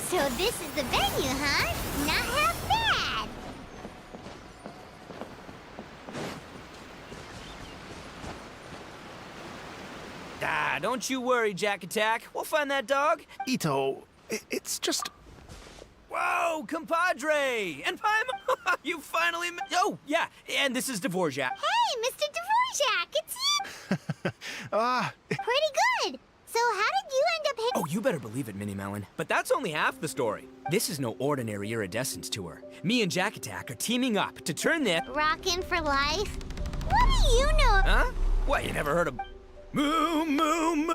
So this is the venue, huh? Not half bad. Ah, don't you worry, Jack Attack. We'll find that dog. Ito, it's just... Whoa, compadre! And Paimon, you finally Oh, yeah, and this is Dvorak. Hey, Mr. Dvorak, it's you! Pretty good. So how did you end up here? Oh, you better believe it, Minnie Melon. But that's only half the story. This is no ordinary iridescence tour. Me and Jack Attack are teaming up to turn this... Rockin' for life? What do you know? Huh? What, you never heard of... Moom, moom!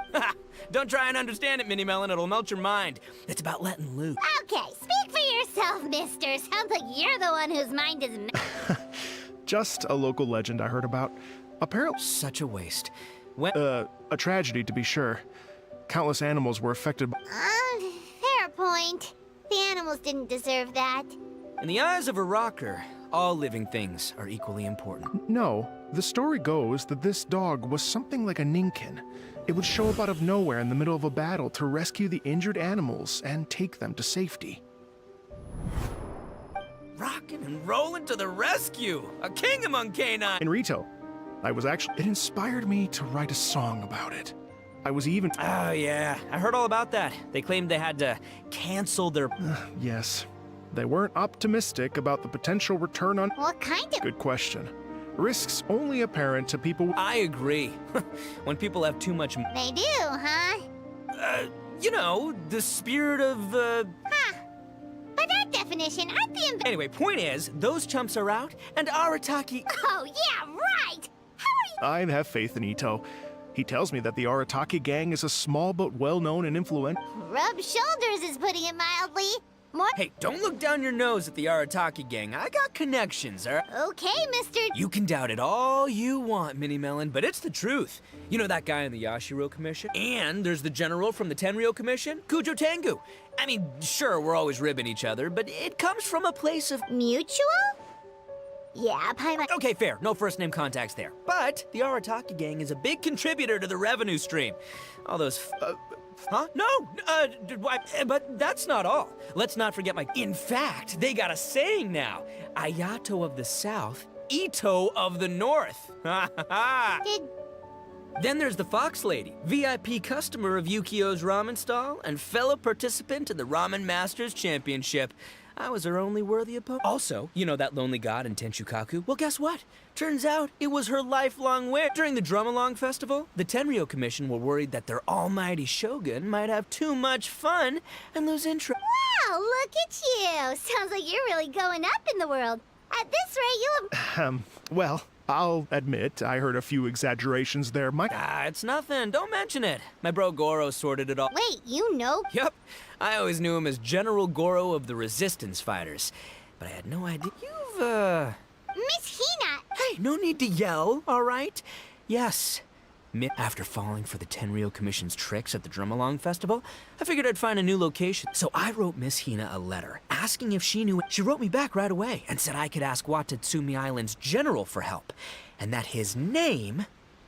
Don't try and understand it, Minnie Melon. It'll melt your mind. It's about letting loose. Okay, speak for yourself, mister. Sounds like you're the one whose mind is... just a local legend I heard about. Apparently... Such a waste. When... a tragedy to be sure. Countless animals were affected by... fair point. The animals didn't deserve that. In the eyes of a rocker, all living things are equally important. No, the story goes that this dog was something like a ninkin. It would show up out of nowhere in the middle of a battle to rescue the injured animals and take them to safety. Rockin' and rollin' to the rescue! A king among canines! In Rito, it inspired me to write a song about it. I was even... Oh, yeah. I heard all about that. They claimed they had to cancel their... Yes. They weren't optimistic about the potential return on... What kind of... Good question. Risks only apparent to people... I agree. When people have too much... They do, huh? You know, the spirit of, Huh. By that definition, aren't the... Anyway, point is, those chumps are out, and Arataki... Oh, yeah, right! How are you... I have faith in Ito. He tells me that the Arataki gang is a small but well-known and influential... Rub shoulders is putting it mildly. More... Hey, don't look down your nose at the Arataki gang. I got connections, alright? Okay, mister... You can doubt it all you want, Minnie Melon, but it's the truth. You know that guy in the Yashiro Commission? And there's the general from the Tenryo Commission, Kujo Tengu. I mean, sure, we're always ribbing each other, but it comes from a place of... Mutual? Yeah, Paimon... Okay, fair. No first-name contacts there. But the Arataki gang is a big contributor to the revenue stream. All those... Huh? No! But that's not all. Let's not forget my... In fact, they got a saying now. Ayato of the South, Ito of the North. Ha ha ha! Did... Then there's the Fox Lady, VIP customer of Yukio's ramen stall and fellow participant in the Ramen Masters Championship. I was her only worthy opponent. Also, you know that lonely god in Tenshukaku? Well, guess what? Turns out it was her lifelong wish. During the Drum-Along Festival, the Tenryo Commission were worried that their almighty shogun might have too much fun and lose interest. Wow, look at you! Sounds like you're really going up in the world. At this rate, you'll... Well, I'll admit I heard a few exaggerations there. It's nothing. Don't mention it. My bro Goro sorted it all. Wait, you know... Yup. I always knew him as General Goro of the Resistance Fighters. But I had no idea. Miss Hina! Hey, no need to yell, all right? Yes. After falling for the Tenryo Commission's tricks at the Drum-Along Festival, I figured I'd find a new location. So I wrote Miss Hina a letter, asking if she knew. She wrote me back right away and said I could ask Watatsumi Island's general for help, and that his name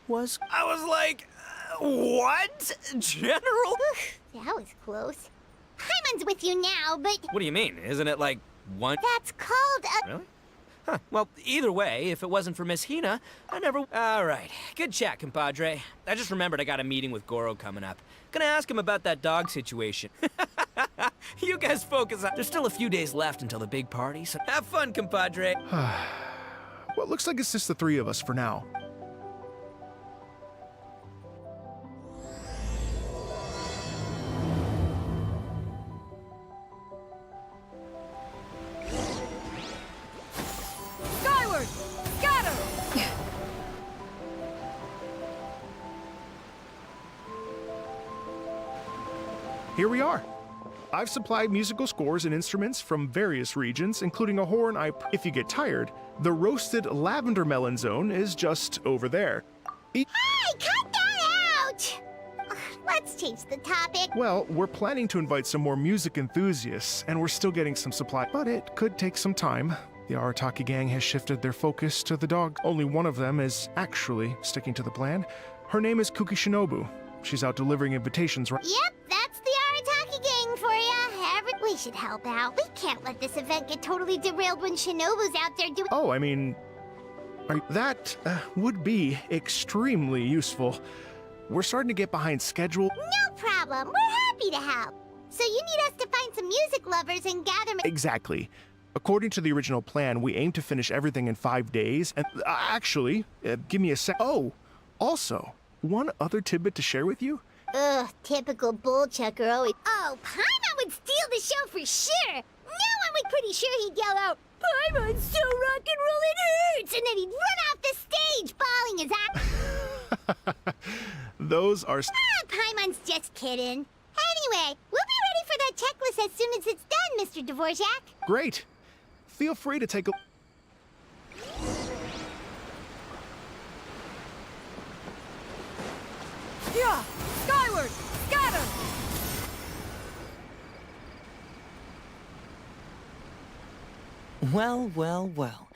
was... I was like, what? General? That was close. Paimon's with you now, but... What do you mean? Isn't it like one... That's called a... Really? Huh. Well, either way, if it wasn't for Miss Hina, I never... All right. Good chat, compadre. I just remembered I got a meeting with Goro coming up. Gonna ask him about that dog situation. You guys focus on... There's still a few days left until the big party, so have fun, compadre. Well, it looks like it's just the three of us for now. Skyward! Scatter! Here we are. I've supplied musical scores and instruments from various regions, including a horn. If you get tired, the roasted lavender melon zone is just over there. Hey, cut that out! Let's change the topic. Well, we're planning to invite some more music enthusiasts, and we're still getting some supply, but it could take some time. The Arataki gang has shifted their focus to the dog. Only one of them is actually sticking to the plan. Her name is Kuki Shinobu. She's out delivering invitations right... Yep, that's the Arataki gang for ya. Wait, should help out. We can't let this event get totally derailed when Shinobu's out there doing— Oh, I mean, that would be extremely useful. We're starting to get behind schedule. No problem. We're happy to help. So you need us to find some music lovers and gather— Exactly. According to the original plan, we aim to finish everything in 5 days. And actually, give me a sec. Oh, also, one other tidbit to share with you. Ugh, typical bullchucker always— Oh, Paimon would steal the show for sure! No one was pretty sure he'd yell out, "Paimon's so rock and roll it hurts!" And then he'd run off the stage, bawling his ass— Those are... Paimon's just kidding. Anyway, we'll be ready for that checklist as soon as it's done, Mr. Dvorak. Great. Feel free to take a... Yeah! Skyward! Scatter! Well, well, well.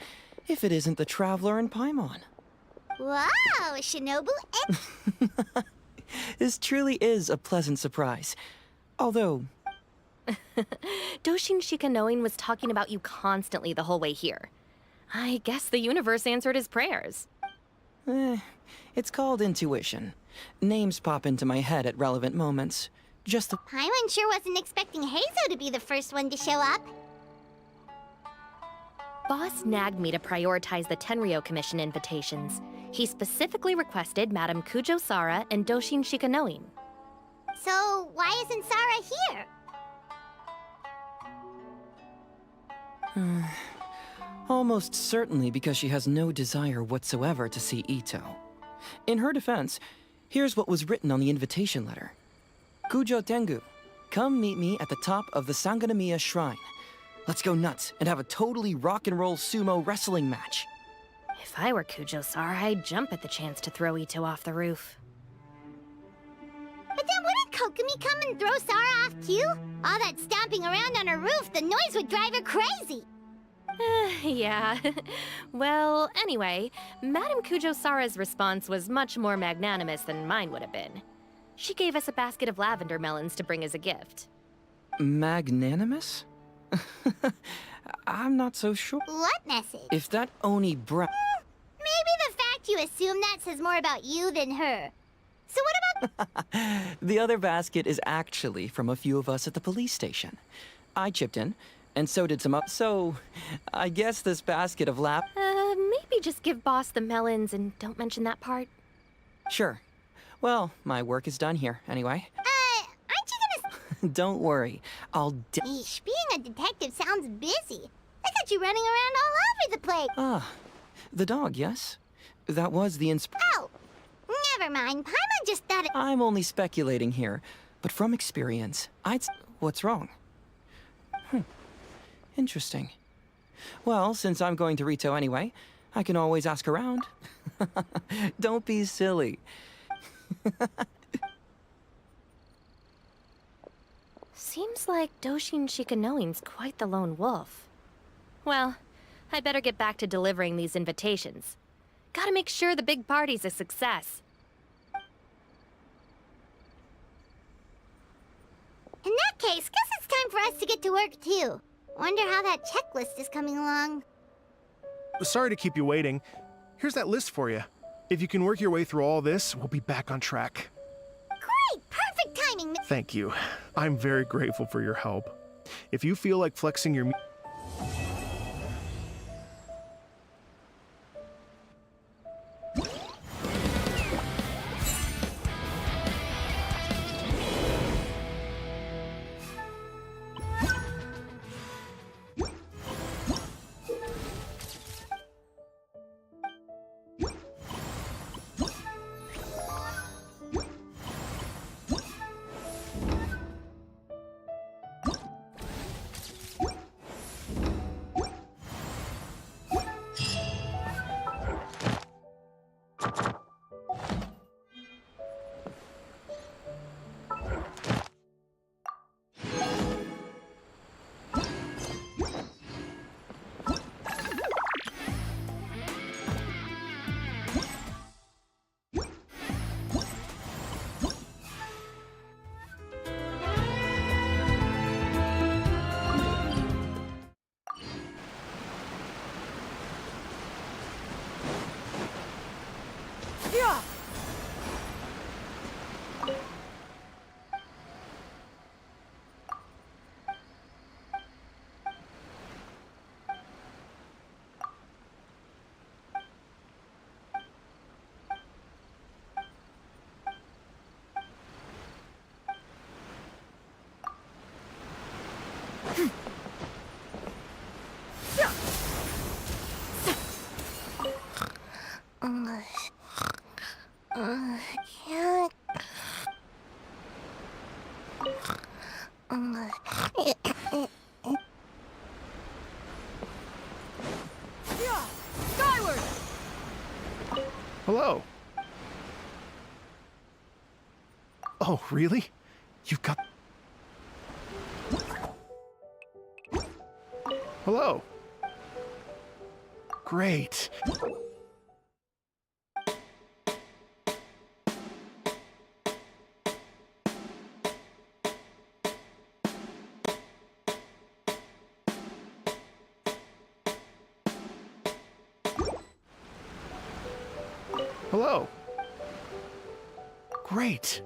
If it isn't the Traveler and Paimon. Wow, Shinobu and— This truly is a pleasant surprise. Although, Doshin Shikanoin was talking about you constantly the whole way here. I guess the universe answered his prayers. it's called intuition. Names pop into my head at relevant moments. Just the... Paimon sure wasn't expecting Heizo to be the first one to show up. Boss nagged me to prioritize the Tenryo Commission invitations. He specifically requested Madame Kujo Sara and Doshin Shikanoin. So why isn't Sara here? Almost certainly because she has no desire whatsoever to see Ito. In her defense, here's what was written on the invitation letter. Kujo Tengu, come meet me at the top of the Sanganamiya Shrine. Let's go nuts and have a totally rock and roll sumo wrestling match. If I were Kujo Sara, I'd jump at the chance to throw Ito off the roof. But then wouldn't Kokomi come and throw Sara off too? All that stomping around on her roof, the noise would drive her crazy. Yeah. Well, anyway, Madame Kujo Sara's response was much more magnanimous than mine would have been. She gave us a basket of lavender melons to bring as a gift. Magnanimous? I'm not so sure. What message? If that Oni brat... Maybe the fact you assume that says more about you than her. So what about— The other basket is actually from a few of us at the police station. I chipped in, and so did some up. So, I guess this basket of Maybe just give Boss the melons and don't mention that part. Sure. Well, my work is done here, anyway. aren't you gonna— Don't worry. Eesh, being a detective sounds busy. I got you running around all over the place. Ah, the dog, yes? That was the Oh, never mind. Paimon just thought it— I'm only speculating here, but from experience, What's wrong? Interesting. Well, since I'm going to Rito anyway, I can always ask around. Don't be silly. Seems like Doshin Shikanoin's quite the lone wolf. Well, I'd better get back to delivering these invitations. Gotta make sure the big party's a success. In that case, guess it's time for us to get to work too. Wonder how that checklist is coming along. Sorry to keep you waiting. Here's that list for you. If you can work your way through all this, we'll be back on track. Great! Perfect timing! Thank you. I'm very grateful for your help. If you feel like flexing your... Yeah! Can't. Yeah! Skyward! Hello. Oh, really? You've got... Hello. Great. Hello. Great.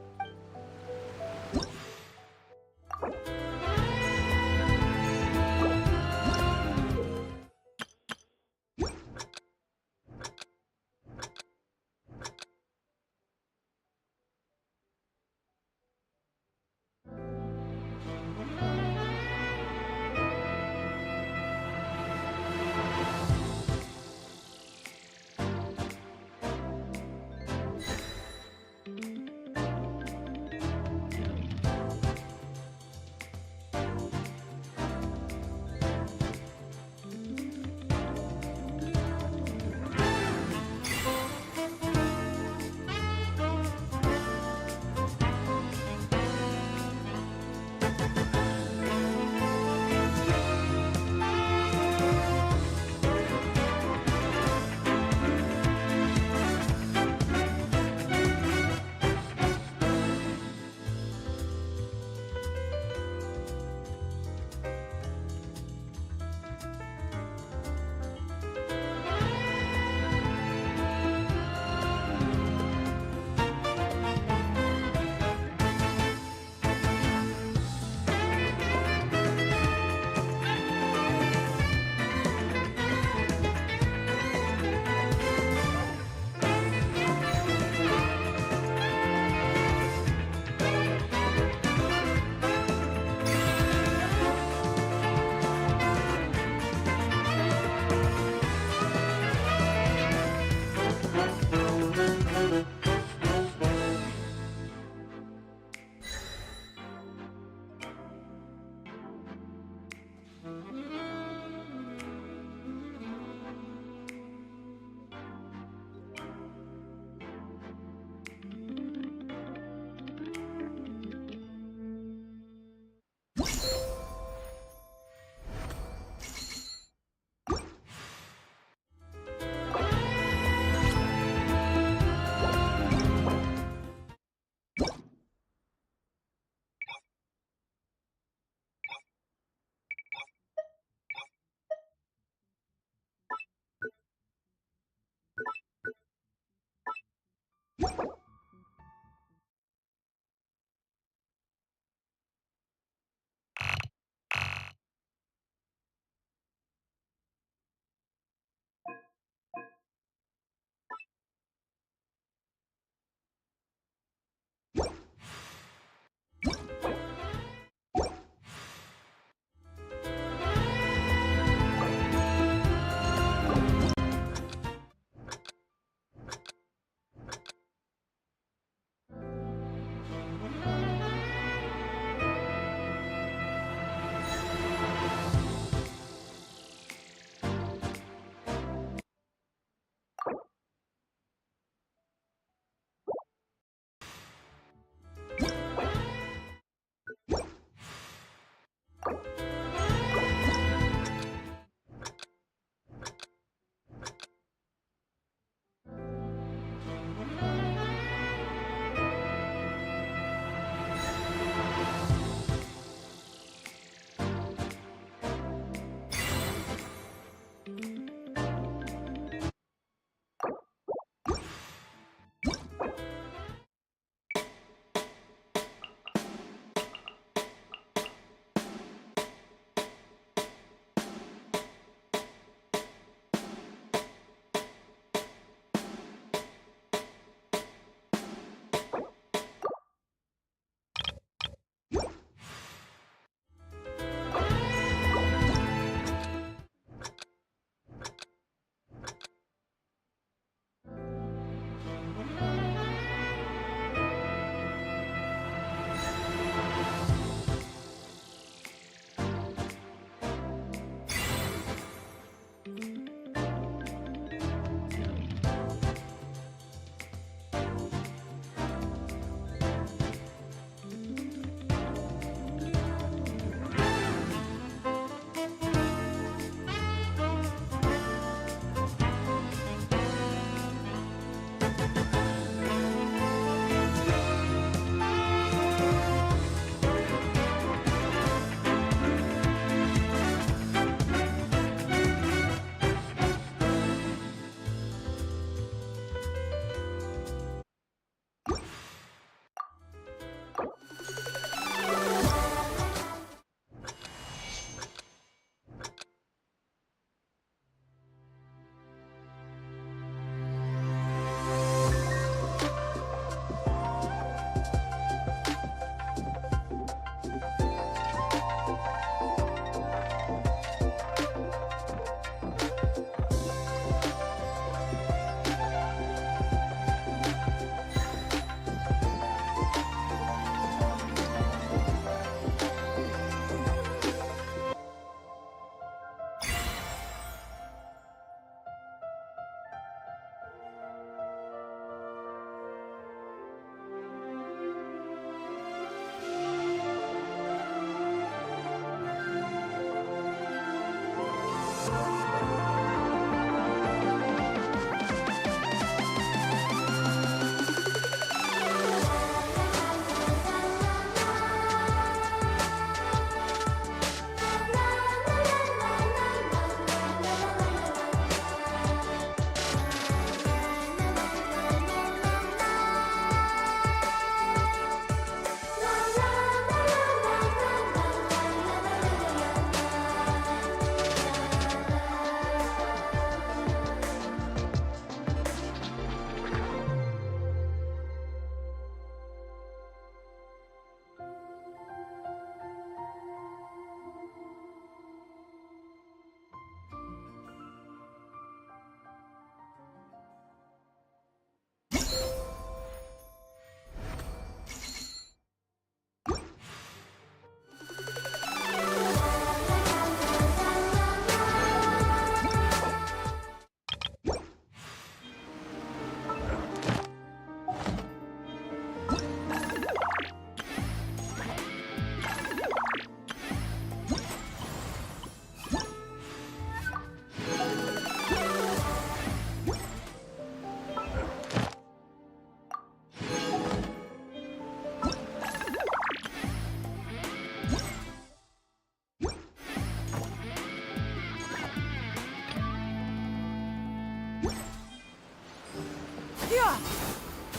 Yeah!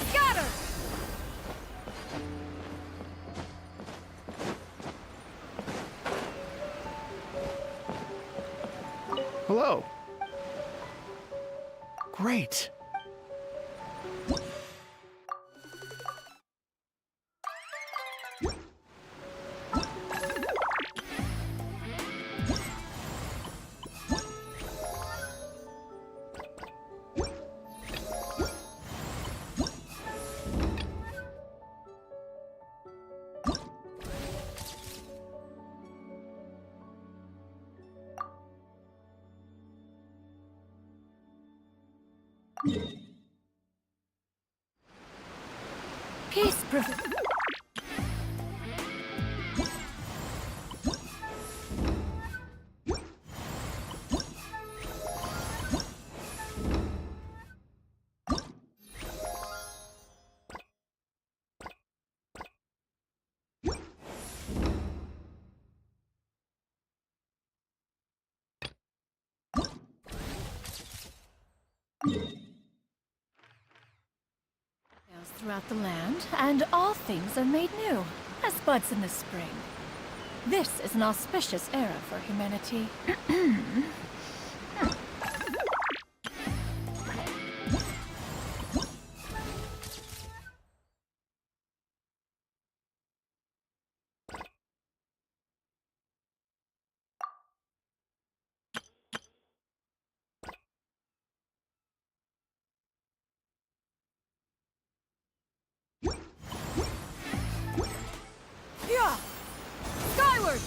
Scatter! Hello. Great. Peace prevail. Throughout the land, and all things are made new, as buds in the spring. This is an auspicious era for humanity. Yeah! Skyward!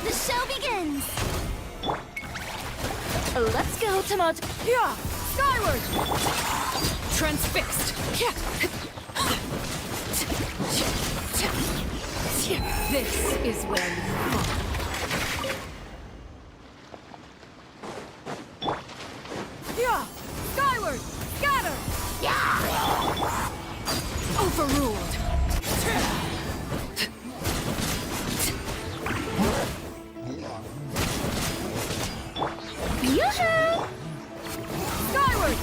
The show begins! Let's go, Tomato. Yeah! Skyward! Transfixed! This is where you fall. Yeah! Skyward! Scatter! Overruled! Yoo-hoo! Skyward!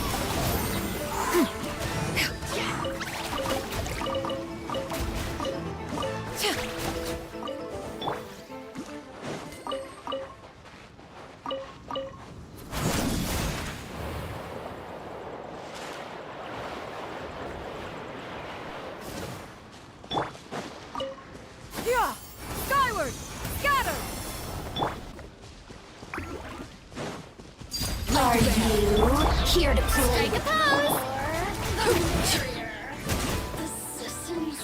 Yeah! Skyward! Scatter! Are you here to play? Strike a pose! Assassins.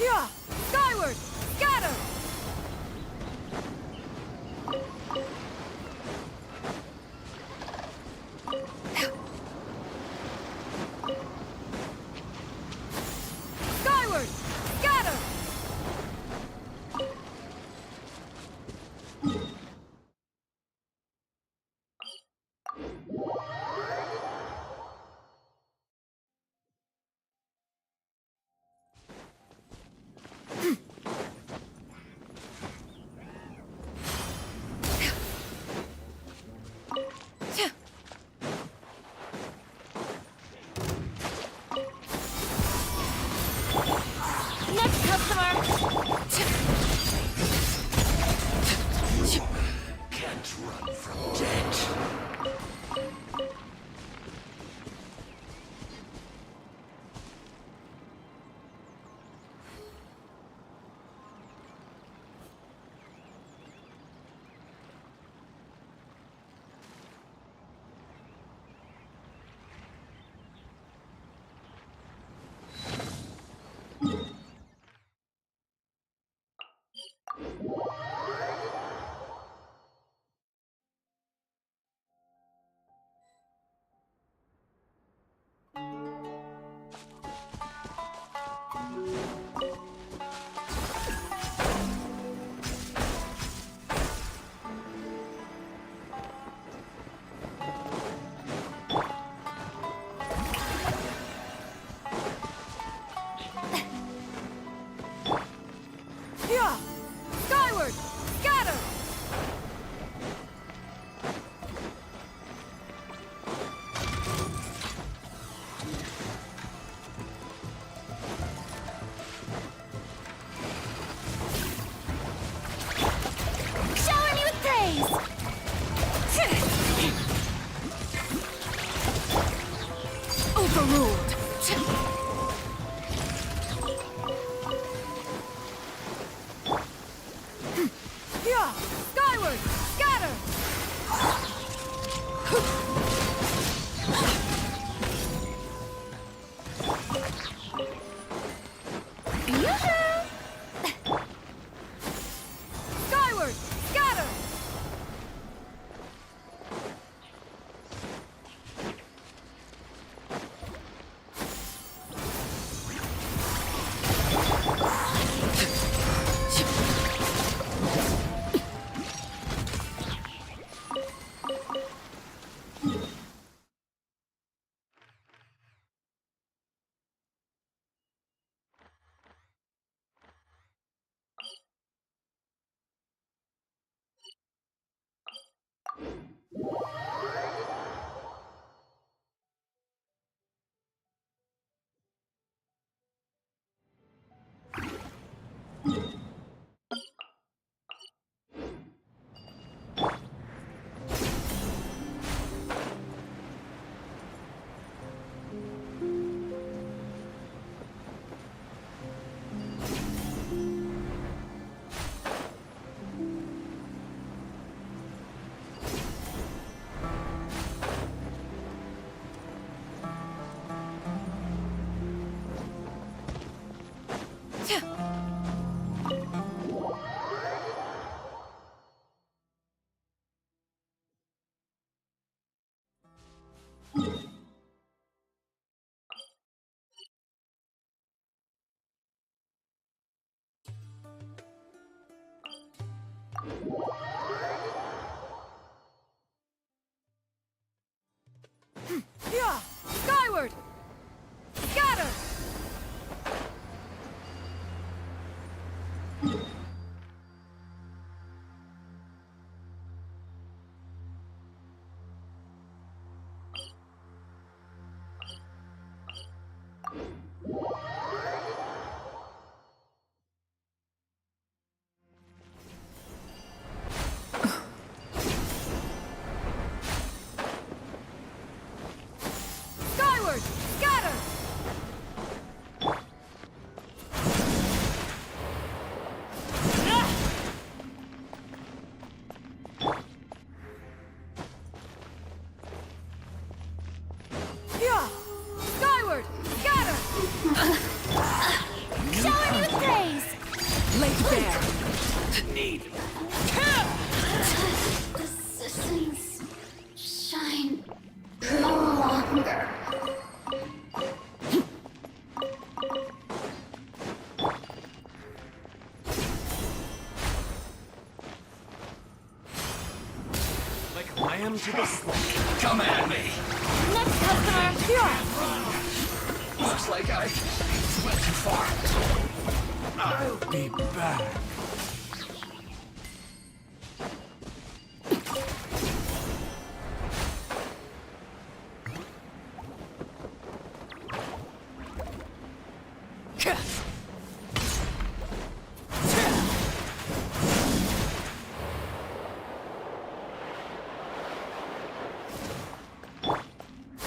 Yeah! Skyward! Scatter! Skyward! Scatter! Slam to the slate. Come at me. Next customer, here. Looks like I went too far. I'll be back.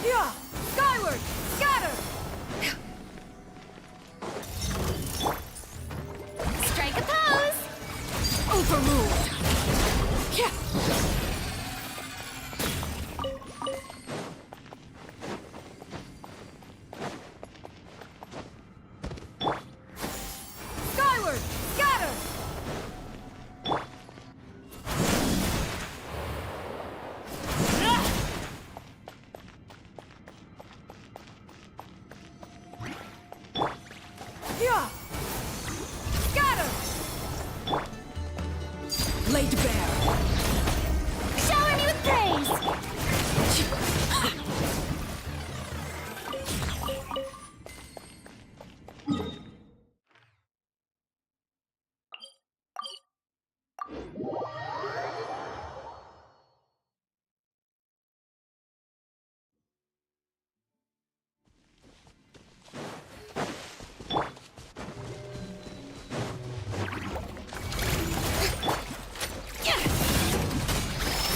Yeah! Skyward! Scatter! Strike a pose! Overruled! Yeah! Skyward! Scatter! Yeah! Scatter! Laid bare! Shower me with praise!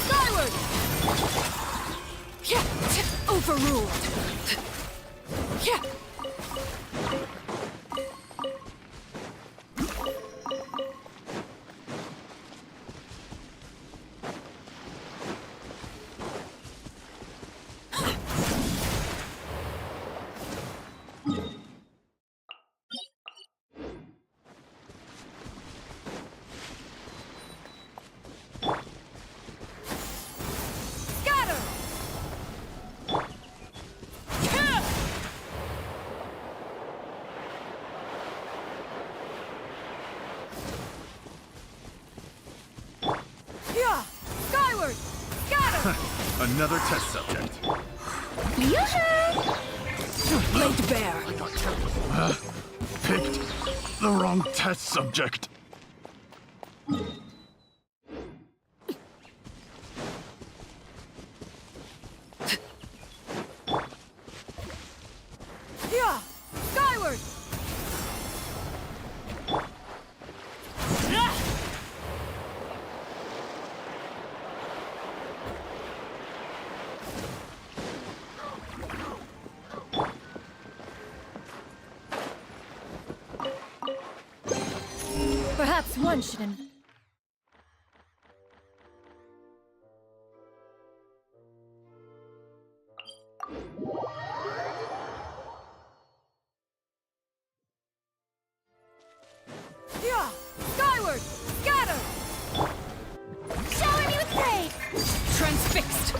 Skyward! Yeah! Overruled! Yeah! Scatter! Yeah! Yeah! Skyward! Scatter! Another test subject. Laid bare! Picked the wrong test subject. Yeah! Skyward! Yeah! Perhaps one shouldn't. Yeah! Skyward! Scatter! Shower me with praise! Transfixed!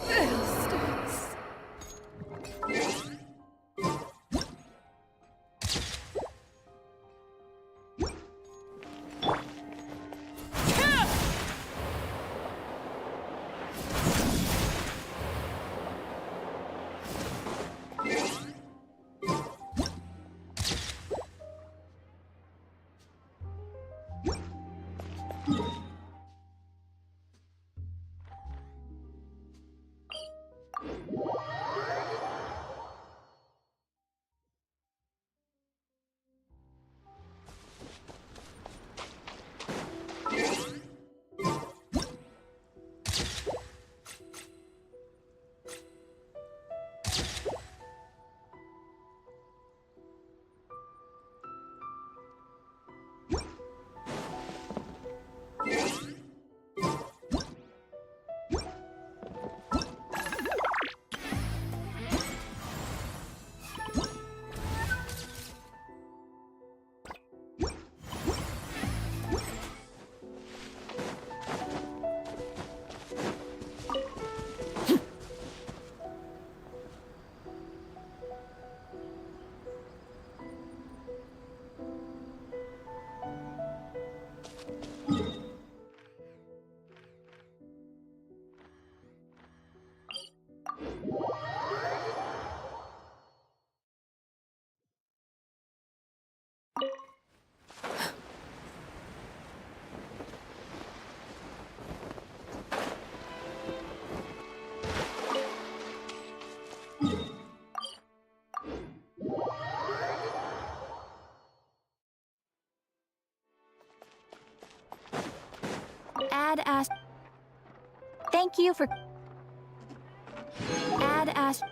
Fiddlesticks. Add ask. Thank you for. Add ask.